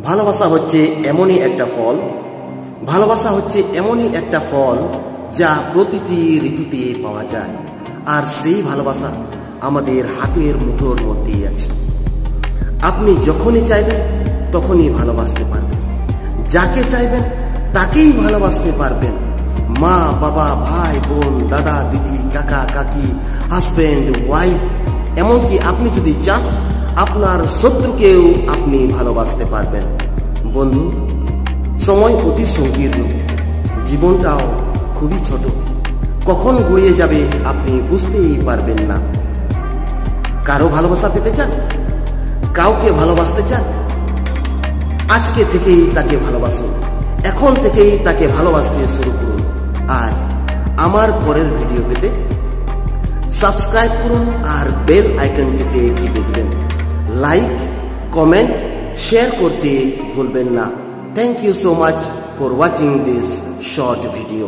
ভালোবাসা হচ্ছে এমনই একটা ফল, ভালোবাসা হচ্ছে এমনই একটা ফল যা প্রতিটি ঋতুতে পাওয়া যায়। আর সেই ভালোবাসা আমাদের হাতের মুঠোর মধ্যেই আছে। আপনি যখনই চাইবেন তখনই ভালোবাসতে পারবেন, যাকে চাইবেন তাকেই ভালোবাসতে পারবেন। মা, বাবা, ভাই, বোন, দাদা, দিদি, কাকা, কাকি, হাজব্যান্ড, ওয়াইফ, এমনকি আপনি যদি চান আপনার শত্রুকেও আপনি ভালোবাসতে পারবেন। বন্ধু, সময় অতি সংকীর্ণ, জীবনটাও খুবই ছোট। কখন গড়িয়ে যাবে আপনি বুঝতেই পারবেন না। কারো ভালোবাসা পেতে চান? কাউকে ভালোবাসতে চান? আজকে থেকেই তাকে ভালোবাসুন, এখন থেকেই তাকে ভালোবাসতে শুরু করুন। আর আমার পরের ভিডিও পেতে সাবস্ক্রাইব করুন আর বেল আইকনটিতে টিপে দিবেন। লাইক, কমেন্ট, শেয়ার করতে ভুলবেন না। Thank you so much for watching this short video.